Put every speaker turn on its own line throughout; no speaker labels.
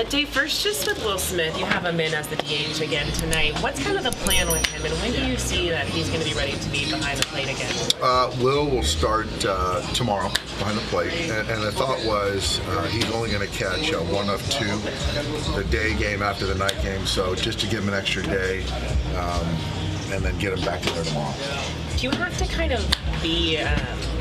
Dave, first, just with Will Smith, you have him in as the DH again tonight. What's kind of the plan with him, and when do you see that he's going to be ready to be behind the plate again?
Will start tomorrow behind the plate, and the thought was he's only going to catch one of two, the day game after the night game, so just to give him an extra day and then get him back in there tomorrow.
Do you have to kind of be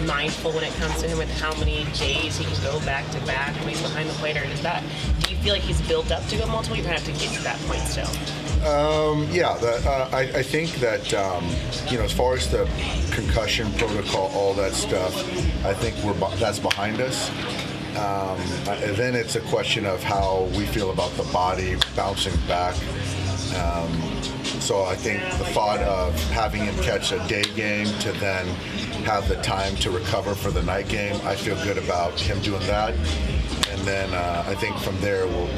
mindful when it comes to him with how many days he can go back to back when he's behind the plate, or do you feel like he's built up to go multiple? You have to get to that point still.
I think that as far as the concussion protocol, all that stuff, I think that's behind us. And then it's a question of how we feel about the body bouncing back. So I think the thought of having him catch a day game to then have the time to recover for the night game, I feel good about him doing that. And then I think from there we'll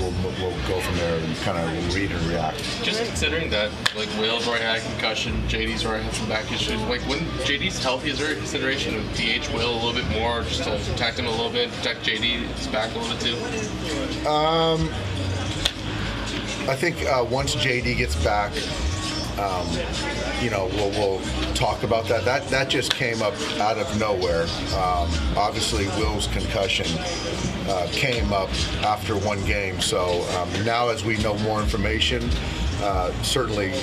go from there and kind of read and react.
Just considering that, like, Will's already had a concussion, JD's already had some back issues. Like, when JD's healthy, is there a consideration of DH Will a little bit more, just to protect him a little bit, protect JD's back a little bit too?
I think once JD gets back, we'll talk about that. That just came up out of nowhere. Obviously, Will's concussion came up after one game. So now, as we know more information, certainly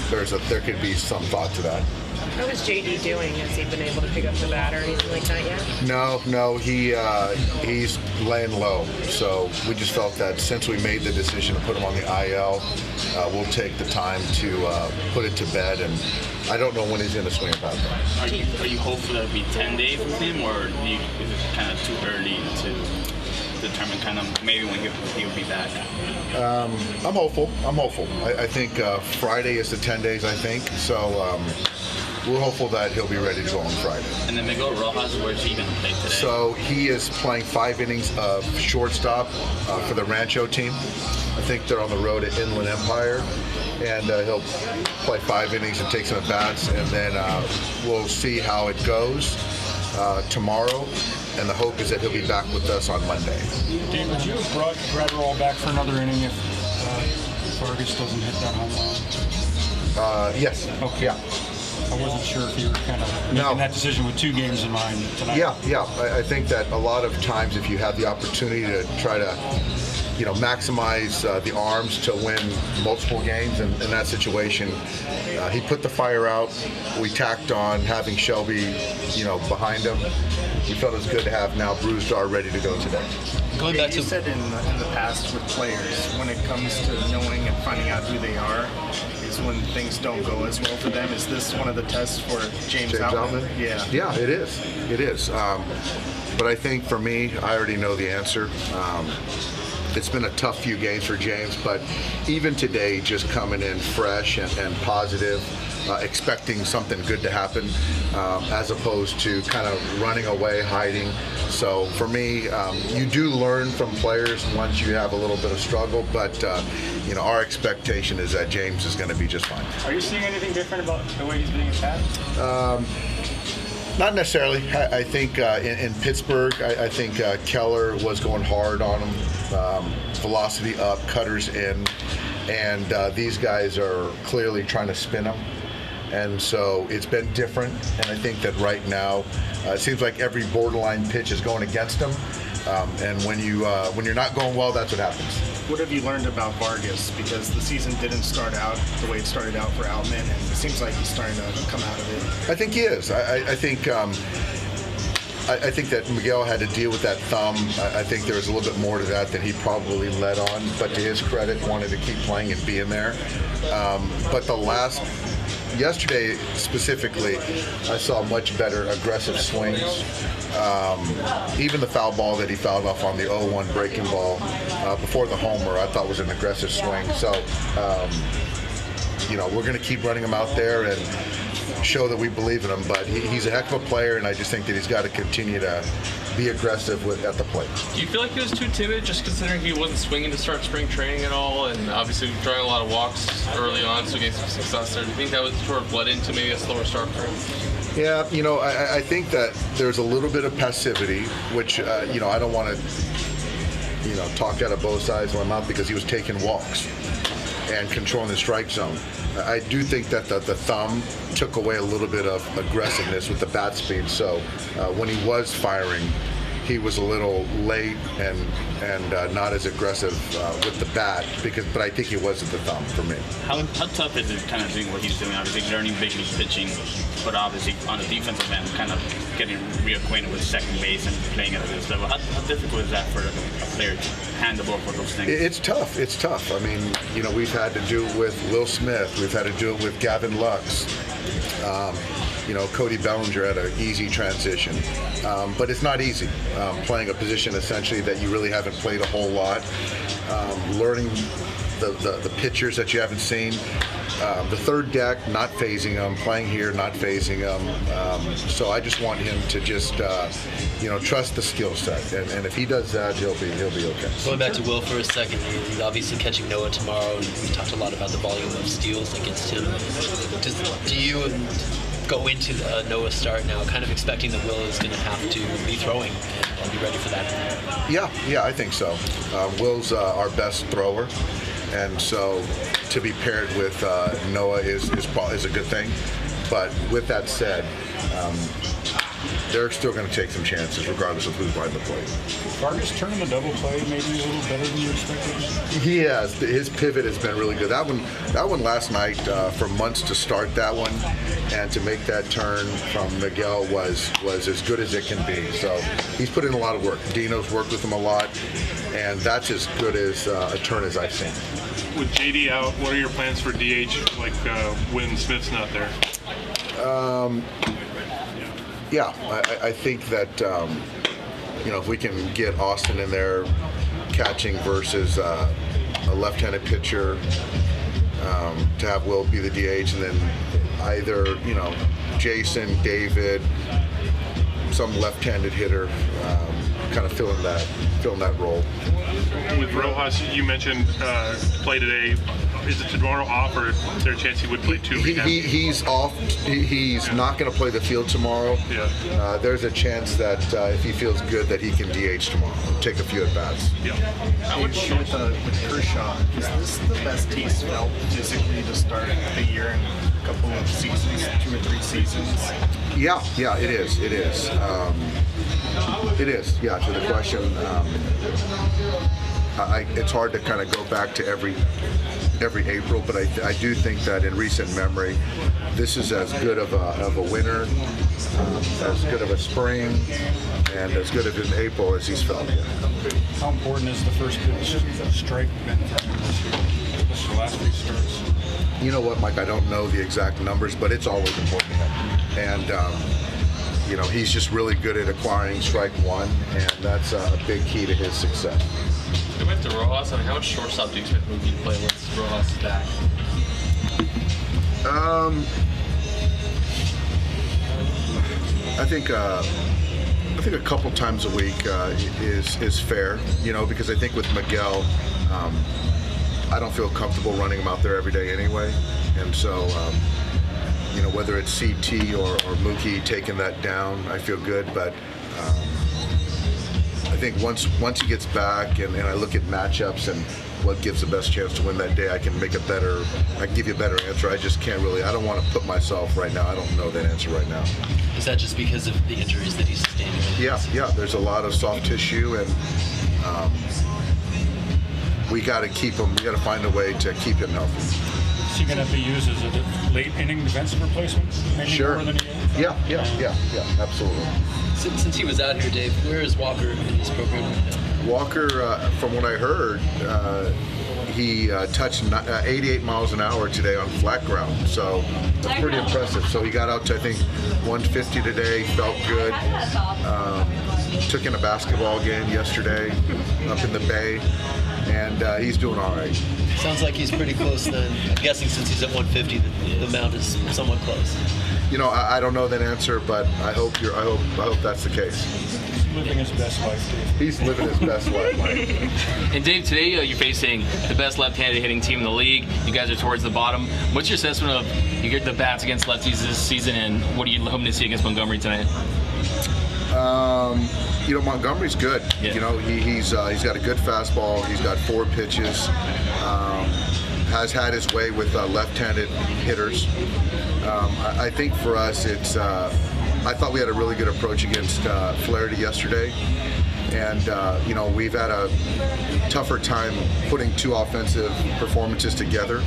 there could be some thought to that.
How is JD doing? Has he been able to pick up the bat or anything like that yet?
No, he's laying low. So we just felt that since we made the decision to put him on the IL, we'll take the time to put it to bed. And I don't know when he's going to swing a bat.
Are you hopeful that it'll be 10 days with him, or is it kind of too early to determine kind of maybe when he'll be back?
I'm hopeful. I think Friday is the 10 days, I think. So we're hopeful that he'll be ready to go on Friday.
And then Miguel Rojas, where's he going to play today?
So he is playing 5 innings of shortstop for the Rancho team. I think they're on the road at Inland Empire. And he'll play 5 innings and take some at-bats. And then we'll see how it goes tomorrow. And the hope is that he'll be back with us on Monday.
Dave, would you have brought Gratterall back for another inning if Vargas doesn't hit that home run?
Yes.
Okay.
Yeah.
I wasn't sure if you were kind of making that decision with 2 games in mind tonight.
Yeah. I think that a lot of times if you have the opportunity to try to, maximize the arms to win multiple games in that situation, he put the fire out. We tacked on having Shelby, behind him. We felt it was good to have now Brewstar ready to go today.
Going back to you said in the past with players, when it comes to knowing and finding out who they are, is when things don't go as well for them. Is this one of the tests for James Outman?
Yeah, it is. It is. But I think for me, I already know the answer. It's been a tough few games for James, but even today, just coming in fresh and positive, expecting something good to happen, as opposed to kind of running away, hiding. So for me, you do learn from players once you have a little bit of struggle, but our expectation is that James is going to be just fine.
Are you seeing anything different about the way he's being attacked?
Not necessarily. I think in Pittsburgh, I think Keller was going hard on him. Velocity up, cutters in, and these guys are clearly trying to spin him. And so it's been different, and I think that right now it seems like every borderline pitch is going against him. And when you're not going well, that's what happens.
What have you learned about Vargas? Because the season didn't start out the way it started out for Outman, and it seems like he's starting to come out of it.
I think he is. I think that Miguel had to deal with that thumb. I think there was a little bit more to that than he probably led on, but to his credit, wanted to keep playing and being there. But yesterday specifically, I saw much better aggressive swings. Even the foul ball that he fouled off on the 0-1 breaking ball before the homer, I thought was an aggressive swing. So, we're going to keep running him out there and show that we believe in him. But he's a heck of a player, and I just think that he's got to continue to be aggressive at the plate.
Do you feel like he was too timid, just considering he wasn't swinging to start spring training at all, and obviously drawing a lot of walks early on, so getting some success there? Do you think that was sort of bled into maybe a slower start for him?
Yeah, I think that there's a little bit of passivity, which I don't want to talked out of both sides of my mouth because he was taking walks and controlling the strike zone. I do think that the thumb took away a little bit of aggressiveness with the bat speed. So when he was firing, he was a little late and not as aggressive with the bat, but I think it was at the thumb for me.
How tough is it kind of doing what he's doing? Obviously learning big league pitching, but obviously on the defensive end, kind of getting reacquainted with second base and playing at this level. How difficult is that for a player to handle both of those things?
It's tough. It's tough. I mean, we've had to do it with Will Smith. We've had to do it with Gavin Lux. Cody Bellinger had an easy transition. But it's not easy playing a position essentially that you really haven't played a whole lot. Learning the pitchers that you haven't seen. The third deck, not phasing him. Playing here, not phasing him. So I just want him to just, trust the skill set. And if he does that, he'll be okay.
Going back to Will for a second, he's obviously catching Noah tomorrow. And we talked a lot about the volume of steals against him. Do you go into the Noah start now kind of expecting that Will is going to have to be throwing and be ready for that?
Yeah, I think so. Will's our best thrower, and so to be paired with Noah is a good thing. But with that said, they're still going to take some chances regardless of who's behind the plate.
Vargas turning the double play maybe a little better than you expected?
He has. His pivot has been really good. That one last night, for months to start that one and to make that turn from Miguel was as good as it can be. So he's put in a lot of work. Dino's worked with him a lot, and that's as good as a turn as I've seen.
With JD out, what are your plans for DH, when Smith's not there?
Yeah, I think that, if we can get Austin in there catching versus a left-handed pitcher, to have Will be the DH, and then either, Jason, David, some left-handed hitter, kind of filling that role.
With Rojas, you mentioned play today. Is it tomorrow off, or is there a chance he would play 2 weeks?
He's off. He's not going to play the field tomorrow.
Yeah.
There's a chance that if he feels good, that he can DH tomorrow, take a few at bats.
Yeah.
With Kershaw, is this the best he's felt physically to start the year in a couple of seasons, 2 or 3 seasons?
Yeah, it is. It is. It is. Yeah. To the question, it's hard to kind of go back to every April, but I do think that in recent memory, this is as good of a winter, as good of a spring, and as good of an April as he's felt.
How important is the first pitch strike been for him this year? This is the last few starts.
You know what, Mike? I don't know the exact numbers, but it's always important to him. And he's just really good at acquiring strike one, and that's a big key to his success.
Go back to Rojas. How much shortstop do you expect Mookie to play once Rojas is back?
I think a couple times a week is fair, because I think with Miguel, I don't feel comfortable running him out there every day anyway, and so whether it's CT or Mookie taking that down, I feel good, but. I think once he gets back and I look at matchups and what gives the best chance to win that day, I can give you a better answer. I just can't really, I don't want to put myself right now. I don't know that answer right now.
Is that just because of the injuries that he's sustained?
Yeah. There's a lot of soft tissue, and we got to keep him. We got to find a way to keep him healthy.
Is he going to be used as a late inning defensive replacement? Maybe
Sure.
More than he
Yeah, absolutely.
Since he was out here, Dave, where is Walker in this program?
Walker, from what I heard, he touched 88 miles an hour today on flat ground, so that's pretty impressive. So he got out to, I think, 150 today, felt good. Took in a basketball game yesterday up in the Bay, and he's doing all right.
Sounds like he's pretty close then. I'm guessing since he's at 150, the amount is somewhat close.
I don't know that answer, but I hope that's the case.
He's living his best life, Dave.
He's living his best life, Mike.
And Dave, today you're facing the best left-handed hitting team in the league. You guys are towards the bottom. What's your assessment of you get the bats against lefties this season, and what are you hoping to see against Montgomery tonight?
Montgomery's good.
Yeah.
He's got a good fastball. He's got 4 pitches. Has had his way with left-handed hitters. I think for us, I thought we had a really good approach against Flaherty yesterday. And, we've had a tougher time putting 2 offensive performances together.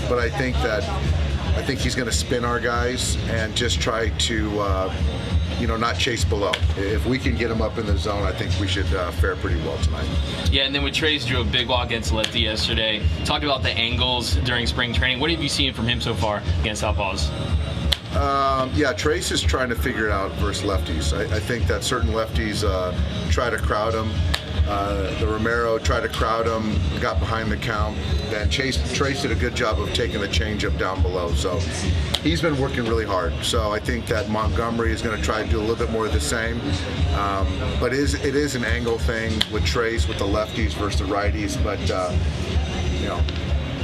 But I think he's going to spin our guys and just try to, not chase below. If we can get him up in the zone, I think we should fare pretty well tonight.
Yeah, and then with Trace drew a big walk against Lefty yesterday. Talked about the angles during spring training. What have you seen from him so far against Southpaws?
Trace is trying to figure it out versus lefties. I think that certain lefties try to crowd him. The Romero tried to crowd him, got behind the count. Then Trace did a good job of taking the changeup down below. So he's been working really hard. So I think that Montgomery is going to try to do a little bit more of the same. But it is an angle thing with Trace, with the lefties versus the righties. But,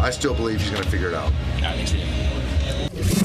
I still believe he's going to figure it out.
All right, thanks, Dave.